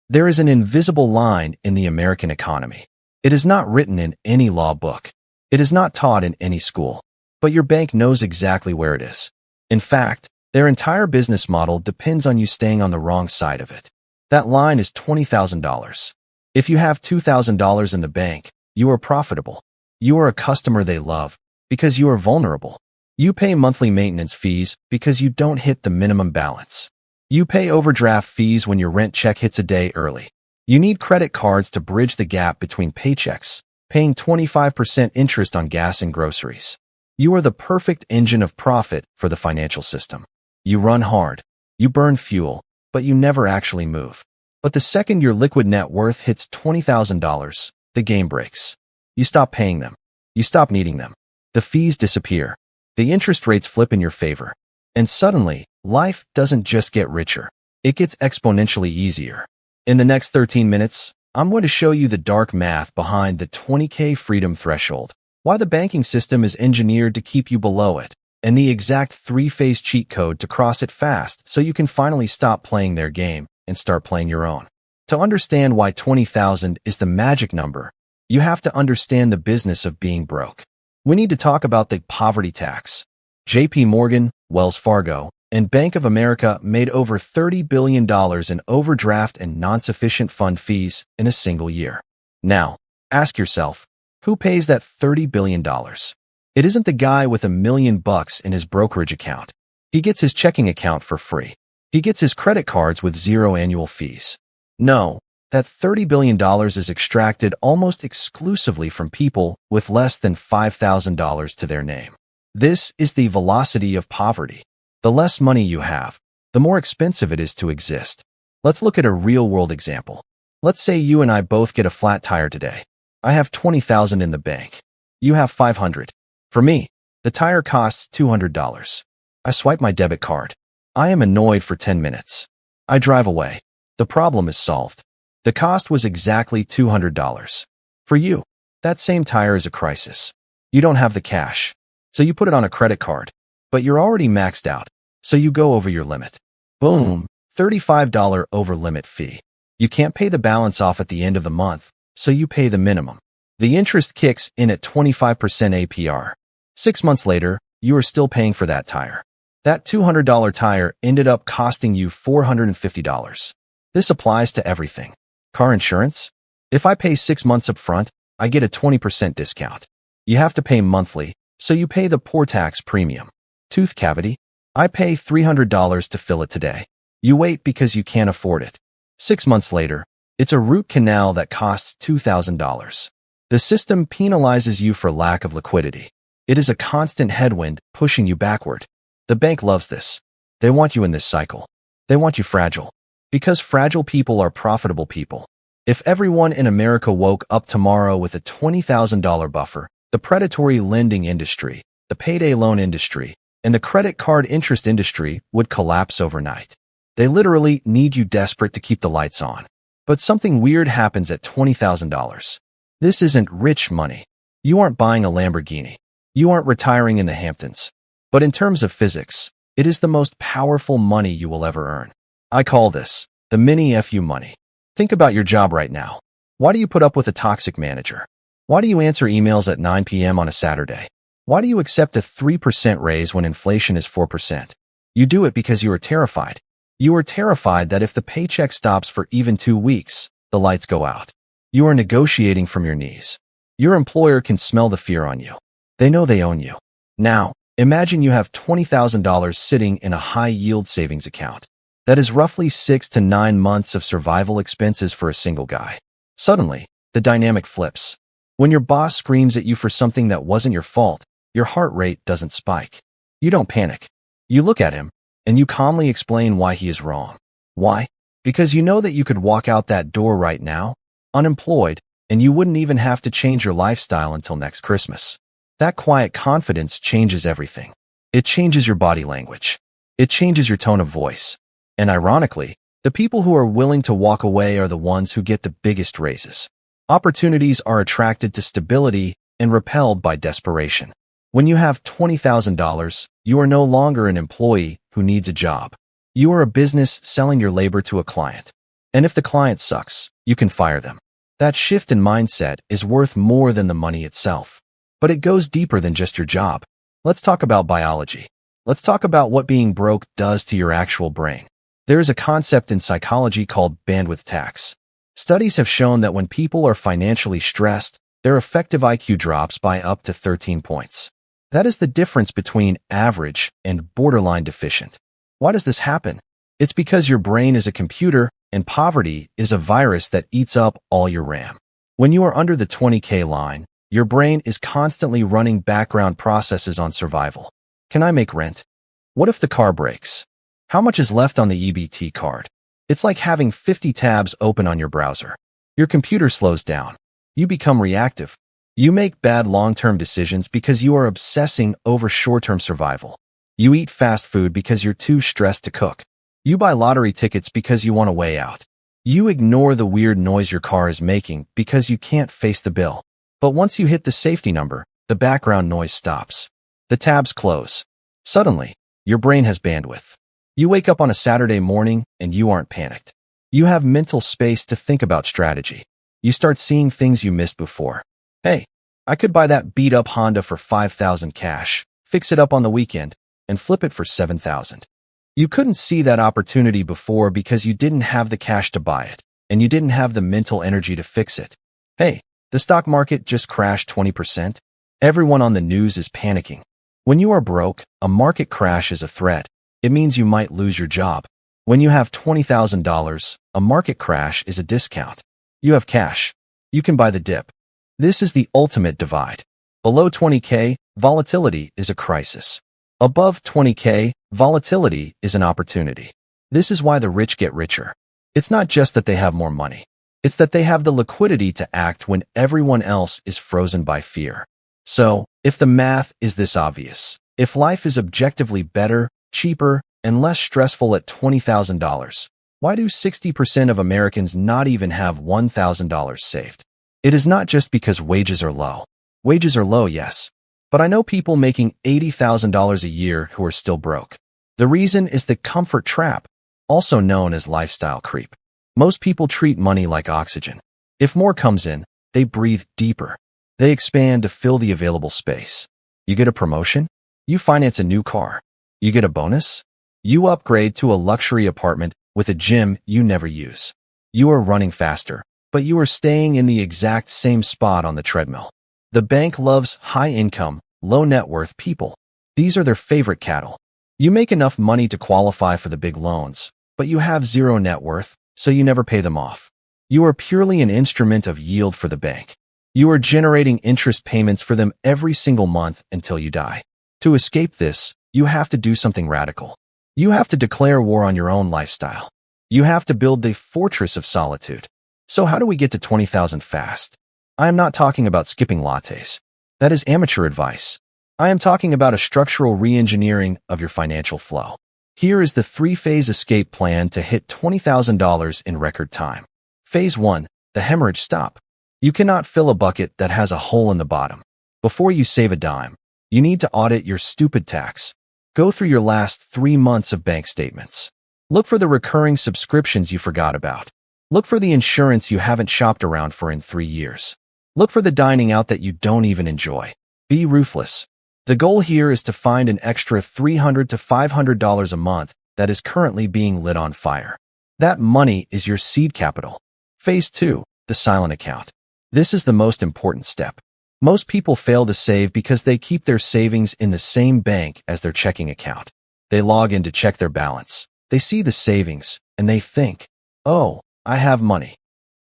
There is an invisible line in the American economy. It is not written in any law book. It is not taught in any school. But your bank knows exactly where it is. In fact, their entire business model depends on you staying on the wrong side of it. That line is $20,000. If you have $2,000 in the bank, you are profitable. You are a customer they love because you are vulnerable. You pay monthly maintenance fees because you don't hit the minimum balance. You pay overdraft fees when your rent check hits a day early. You need credit cards to bridge the gap between paychecks, paying 25% interest on gas and groceries. You are the perfect engine of profit for the financial system. You run hard, you burn fuel, but you never actually move. But the second your liquid net worth hits $20,000, the game breaks. You stop paying them. You stop needing them. The fees disappear. The interest rates flip in your favor. And suddenly, life doesn't just get richer. It gets exponentially easier. In the next 13 minutes, I'm going to show you the dark math behind the 20K freedom threshold, why the banking system is engineered to keep you below it, and the exact 3-phase cheat code to cross it fast so you can finally stop playing their game and start playing your own. To understand why 20,000 is the magic number, you have to understand the business of being broke. We need to talk about the poverty tax. JP Morgan, Wells Fargo, and Bank of America made over $30 billion in overdraft and non-sufficient fund fees in a single year. Now, ask yourself, who pays that $30 billion? It isn't the guy with $1 million in his brokerage account. He gets his checking account for free. He gets his credit cards with zero annual fees. No, that $30 billion is extracted almost exclusively from people with less than $5,000 to their name. This is the velocity of poverty. The less money you have, the more expensive it is to exist. Let's look at a real-world example. Let's say you and I both get a flat tire today. I have $20,000 in the bank. You have $500. For me, the tire costs $200. I swipe my debit card. I am annoyed for 10 minutes. I drive away. The problem is solved. The cost was exactly $200. For you, that same tire is a crisis. You don't have the cash, so you put it on a credit card. But you're already maxed out, so you go over your limit. Boom, $35 over-limit fee. You can't pay the balance off at the end of the month, so you pay the minimum. The interest kicks in at 25% APR. 6 months later, you are still paying for that tire. That $200 tire ended up costing you $450. This applies to everything. Car insurance? If I pay 6 months up front, I get a 20% discount. You have to pay monthly, so you pay the poor tax premium. Tooth cavity? I pay $300 to fill it today. You wait because you can't afford it. 6 months later, it's a root canal that costs $2,000. The system penalizes you for lack of liquidity. It is a constant headwind pushing you backward. The bank loves this. They want you in this cycle. They want you fragile. Because fragile people are profitable people. If everyone in America woke up tomorrow with a $20,000 buffer, the predatory lending industry, the payday loan industry, and the credit card interest industry would collapse overnight. They literally need you desperate to keep the lights on. But something weird happens at $20,000. This isn't rich money. You aren't buying a Lamborghini. You aren't retiring in the Hamptons. But in terms of physics, it is the most powerful money you will ever earn. I call this the mini FU money. Think about your job right now. Why do you put up with a toxic manager? Why do you answer emails at 9 p.m. on a Saturday? Why do you accept a 3% raise when inflation is 4%? You do it because you are terrified. You are terrified that if the paycheck stops for even 2 weeks, the lights go out. You are negotiating from your knees. Your employer can smell the fear on you. They know they own you. Now, imagine you have $20,000 sitting in a high-yield savings account. That is roughly 6 to 9 months of survival expenses for a single guy. Suddenly, the dynamic flips. When your boss screams at you for something that wasn't your fault, your heart rate doesn't spike. You don't panic. You look at him, and you calmly explain why he is wrong. Why? Because you know that you could walk out that door right now, unemployed, and you wouldn't even have to change your lifestyle until next Christmas. That quiet confidence changes everything. It changes your body language. It changes your tone of voice. And ironically, the people who are willing to walk away are the ones who get the biggest raises. Opportunities are attracted to stability and repelled by desperation. When you have $20,000, you are no longer an employee who needs a job. You are a business selling your labor to a client. And if the client sucks, you can fire them. That shift in mindset is worth more than the money itself. But it goes deeper than just your job. Let's talk about biology. Let's talk about what being broke does to your actual brain. There is a concept in psychology called bandwidth tax. Studies have shown that when people are financially stressed, their effective IQ drops by up to 13 points. That is the difference between average and borderline deficient. Why does this happen? It's because your brain is a computer and poverty is a virus that eats up all your RAM. When you are under the 20K line, your brain is constantly running background processes on survival. Can I make rent? What if the car breaks? How much is left on the EBT card? It's like having 50 tabs open on your browser. Your computer slows down. You become reactive. You make bad long-term decisions because you are obsessing over short-term survival. You eat fast food because you're too stressed to cook. You buy lottery tickets because you want a way out. You ignore the weird noise your car is making because you can't face the bill. But once you hit the safety number, the background noise stops. The tabs close. Suddenly, your brain has bandwidth. You wake up on a Saturday morning and you aren't panicked. You have mental space to think about strategy. You start seeing things you missed before. Hey, I could buy that beat-up Honda for $5,000 cash, fix it up on the weekend, and flip it for $7,000. You couldn't see that opportunity before because you didn't have the cash to buy it, and you didn't have the mental energy to fix it. Hey, the stock market just crashed 20%. Everyone on the news is panicking. When you are broke, a market crash is a threat. It means you might lose your job. When you have $20,000, a market crash is a discount. You have cash. You can buy the dip. This is the ultimate divide. Below 20K, volatility is a crisis. Above 20K, volatility is an opportunity. This is why the rich get richer. It's not just that they have more money. It's that they have the liquidity to act when everyone else is frozen by fear. So, if the math is this obvious, if life is objectively better, cheaper, and less stressful at $20,000, why do 60% of Americans not even have $1,000 saved? It is not just because wages are low. Wages are low, yes. But I know people making $80,000 a year who are still broke. The reason is the comfort trap, also known as lifestyle creep. Most people treat money like oxygen. If more comes in, they breathe deeper. They expand to fill the available space. You get a promotion? You finance a new car. You get a bonus? You upgrade to a luxury apartment with a gym you never use. You are running faster, but you are staying in the exact same spot on the treadmill. The bank loves high-income, low-net-worth people. These are their favorite cattle. You make enough money to qualify for the big loans, but you have zero net worth, so you never pay them off. You are purely an instrument of yield for the bank. You are generating interest payments for them every single month until you die. To escape this, you have to do something radical. You have to declare war on your own lifestyle. You have to build the fortress of solitude. So how do we get to 20,000 fast? I am not talking about skipping lattes. That is amateur advice. I am talking about a structural re-engineering of your financial flow. Here is the three-phase escape plan to hit $20,000 in record time. Phase 1, the hemorrhage stop. You cannot fill a bucket that has a hole in the bottom. Before you save a dime, you need to audit your stupid tax. Go through your last 3 months of bank statements. Look for the recurring subscriptions you forgot about. Look for the insurance you haven't shopped around for in 3 years. Look for the dining out that you don't even enjoy. Be ruthless. The goal here is to find an extra $300 to $500 a month that is currently being lit on fire. That money is your seed capital. Phase 2, the silent account. This is the most important step. Most people fail to save because they keep their savings in the same bank as their checking account. They log in to check their balance. They see the savings, and they think, oh, I have money.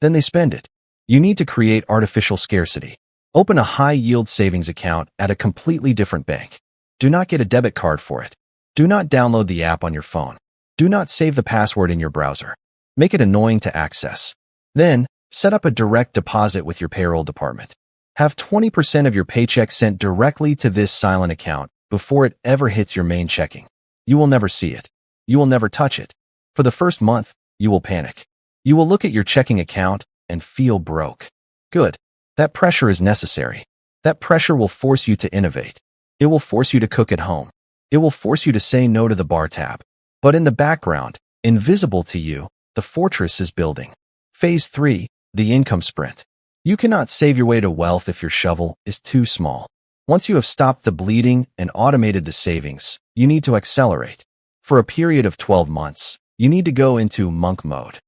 Then they spend it. You need to create artificial scarcity. Open a high-yield savings account at a completely different bank. Do not get a debit card for it. Do not download the app on your phone. Do not save the password in your browser. Make it annoying to access. Then, set up a direct deposit with your payroll department. Have 20% of your paycheck sent directly to this silent account before it ever hits your main checking. You will never see it. You will never touch it. For the first month, you will panic. You will look at your checking account and feel broke. Good. That pressure is necessary. That pressure will force you to innovate. It will force you to cook at home. It will force you to say no to the bar tab. But in the background, invisible to you, the fortress is building. Phase 3, the income sprint. You cannot save your way to wealth if your shovel is too small. Once you have stopped the bleeding and automated the savings, you need to accelerate. For a period of 12 months, you need to go into monk mode.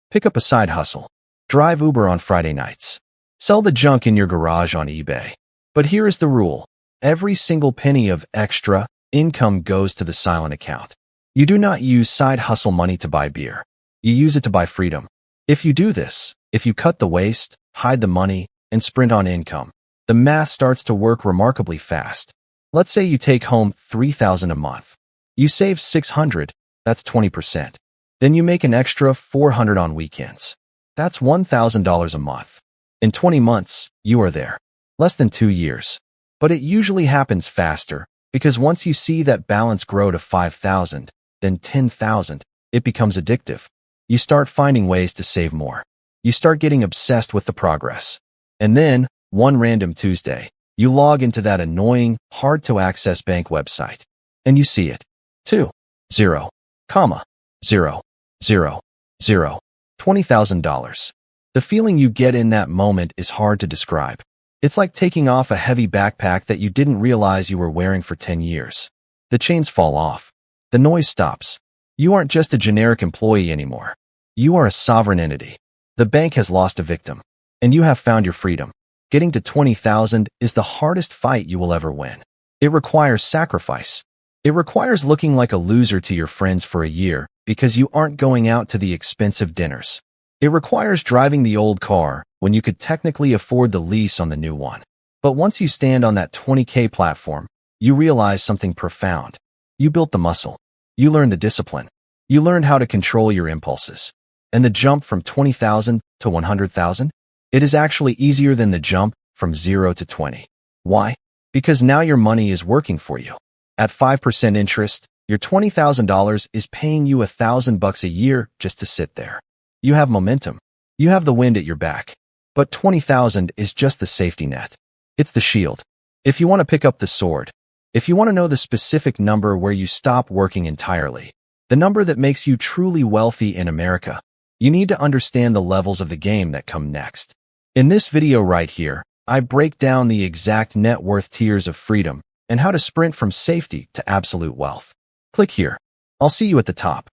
Pick up a side hustle. Drive Uber on Friday nights. Sell the junk in your garage on eBay. But here is the rule. Every single penny of extra income goes to the silent account. You do not use side hustle money to buy beer. You use it to buy freedom. If you do this, if you cut the waste, hide the money, and sprint on income, the math starts to work remarkably fast. Let's say you take home $3,000 a month. You save $600, that's 20%. Then you make an extra $400 on weekends. That's $1,000 a month. In 20 months, you are there. Less than 2 years. But it usually happens faster, because once you see that balance grow to 5,000, then 10,000, it becomes addictive. You start finding ways to save more. You start getting obsessed with the progress. And then, one random Tuesday, you log into that annoying, hard-to-access bank website. And you see it. 2, 0, comma, 0, 0, 0, $20,000. The feeling you get in that moment is hard to describe. It's like taking off a heavy backpack that you didn't realize you were wearing for 10 years. The chains fall off. The noise stops. You aren't just a generic employee anymore. You are a sovereign entity. The bank has lost a victim. And you have found your freedom. Getting to 20,000 is the hardest fight you will ever win. It requires sacrifice. It requires looking like a loser to your friends for a year because you aren't going out to the expensive dinners. It requires driving the old car when you could technically afford the lease on the new one. But once you stand on that 20K platform, you realize something profound. You built the muscle. You learned the discipline. You learned how to control your impulses. And the jump from 20,000 to 100,000? It is actually easier than the jump from 0 to 20. Why? Because now your money is working for you. At 5% interest, your $20,000 is paying you $1,000 a year just to sit there. You have momentum. You have the wind at your back. But 20,000 is just the safety net. It's the shield. If you want to pick up the sword, if you want to know the specific number where you stop working entirely, the number that makes you truly wealthy in America, you need to understand the levels of the game that come next. In this video right here, I break down the exact net worth tiers of freedom and how to sprint from safety to absolute wealth. Click here. I'll see you at the top.